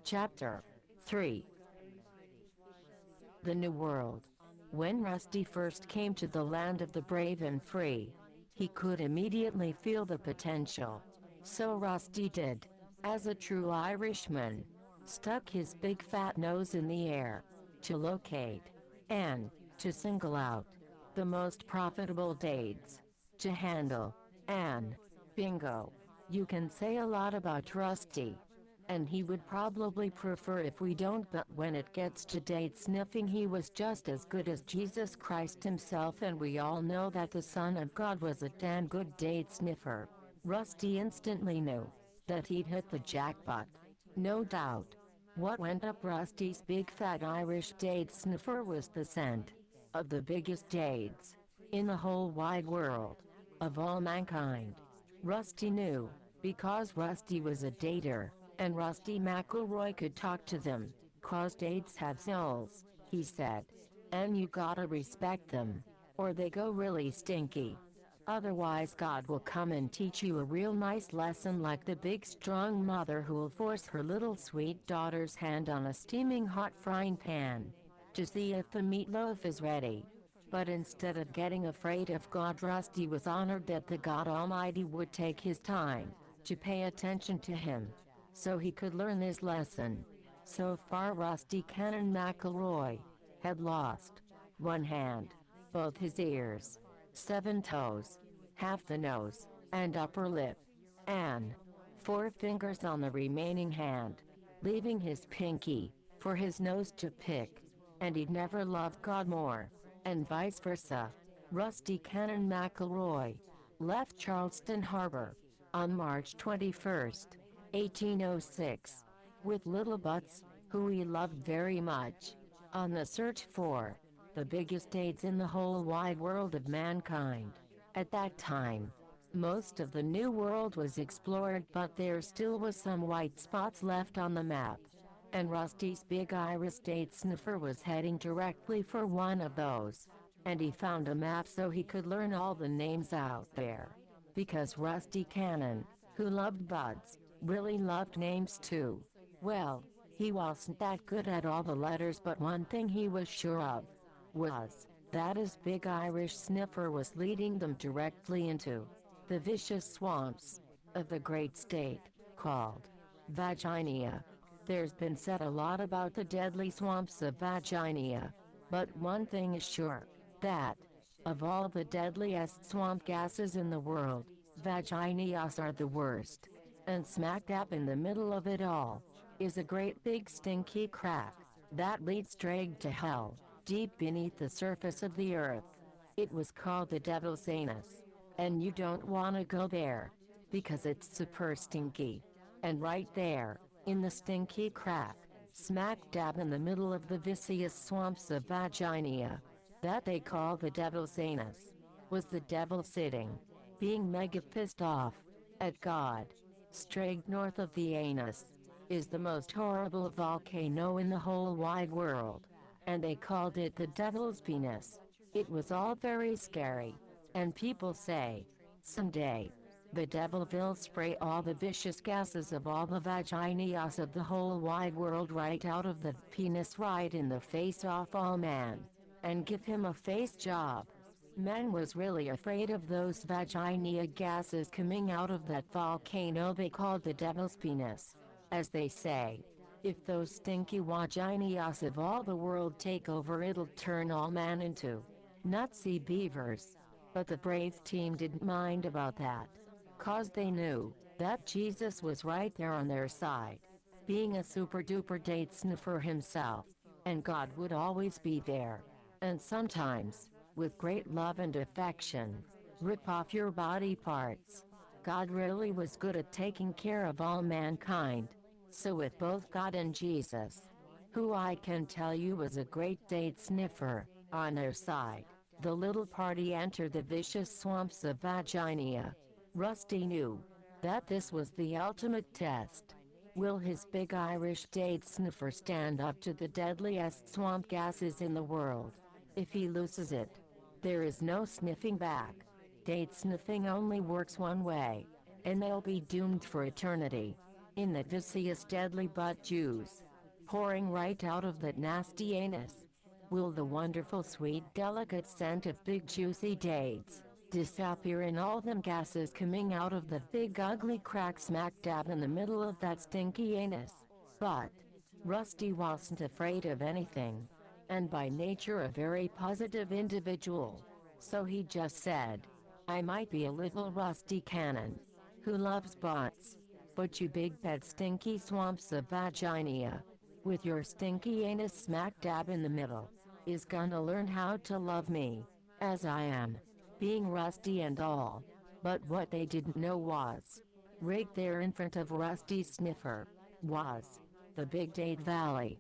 Chapter 3. The New World. When Rusty first came to the land of the brave and free, he could immediately feel the potential. So Rusty did, as a true Irishman, stuck his big fat nose in the air to locate and to single out the most profitable dates to handle. And bingo, you can say a lot about Rusty. And he would probably prefer if we don't, but when it gets to date sniffing, he was just as good as Jesus Christ himself, and we all know that the Son of God was a damn good date sniffer. Rusty instantly knew that he'd hit the jackpot. No doubt. What went up Rusty's big fat Irish date sniffer was the scent of the biggest dates in the whole wide world of all mankind. Rusty knew, because Rusty was a dater, and Rusty McElroy could talk to them, "'Cause dates have souls," he said. "And you gotta respect them, or they go really stinky. Otherwise God will come and teach you a real nice lesson, like the big strong mother who'll force her little sweet daughter's hand on a steaming hot frying pan to see if the meatloaf is ready." But instead of getting afraid of God, Rusty was honored that the God Almighty would take his time to pay attention to him, so he could learn his lesson. So far Rusty Cannon McElroy had lost one hand, both his ears, 7 toes, half the nose, and upper lip, and 4 fingers on the remaining hand, leaving his pinky for his nose to pick. And he'd never loved God more, and vice versa. Rusty Cannon McElroy left Charleston Harbor on March 21st, 1806, with Little Butts, who he loved very much, on the search for the biggest dates in the whole wide world of mankind. At that time, most of the New World was explored, but there still was some white spots left on the map. And Rusty's big Irish date sniffer was heading directly for one of those. And he found a map so he could learn all the names out there. Because Rusty Cannon, who loved buds, really loved names too. Well, he wasn't that good at all the letters, but one thing he was sure of was that his big Irish sniffer was leading them directly into the vicious swamps of the great state called Vaginia. There's been said a lot about the deadly swamps of Vaginia, but one thing is sure, that of all the deadliest swamp gases in the world, Vaginias are the worst. And smack dab in the middle of it all is a great big stinky crack that leads straight to hell, deep beneath the surface of the earth. It was called the Devil's Anus, and you don't want to go there, because it's super stinky. And right there, in the stinky crack, smack dab in the middle of the vicious swamps of Vaginia, that they call the Devil's Anus, was the devil sitting, being mega pissed off at God. Straight north of the anus is the most horrible volcano in the whole wide world, and they called it the Devil's Penis. It was all very scary, and people say, someday, the devil will spray all the vicious gases of all the Vaginias of the whole wide world right out of the penis, right in the face off all man, and give him a face job. Man was really afraid of those Vaginia gases coming out of that volcano they called the Devil's Penis. As they say, if those stinky Vaginias of all the world take over, it'll turn all man into nutsy beavers. But the brave team didn't mind about that, 'cause they knew that Jesus was right there on their side, being a super duper date sniffer himself, and God would always be there. And sometimes, with great love and affection, rip off your body parts. God really was good at taking care of all mankind. So with both God and Jesus, who I can tell you was a great date sniffer, on their side, the little party entered the vicious swamps of Vaginia. Rusty knew that this was the ultimate test. Will his big Irish date sniffer stand up to the deadliest swamp gases in the world? If he loses it, there is no sniffing back. Date sniffing only works one way. and they'll be doomed for eternity. In the viscous deadly butt juice, pouring right out of that nasty anus. Will the wonderful sweet delicate scent of big juicy dates disappear in all them gases coming out of the big ugly crack smack dab in the middle of that stinky anus? But Rusty wasn't afraid of anything, and by nature a very positive individual. So he just said, I might be a little rusty cannon who loves butts, but you big bad stinky swamps of vaginia, with your stinky anus smack dab in the middle, is gonna learn how to love me, as I am, being rusty and all. But what they didn't know was, right there in front of Rusty's sniffer, was the Big Dade Valley.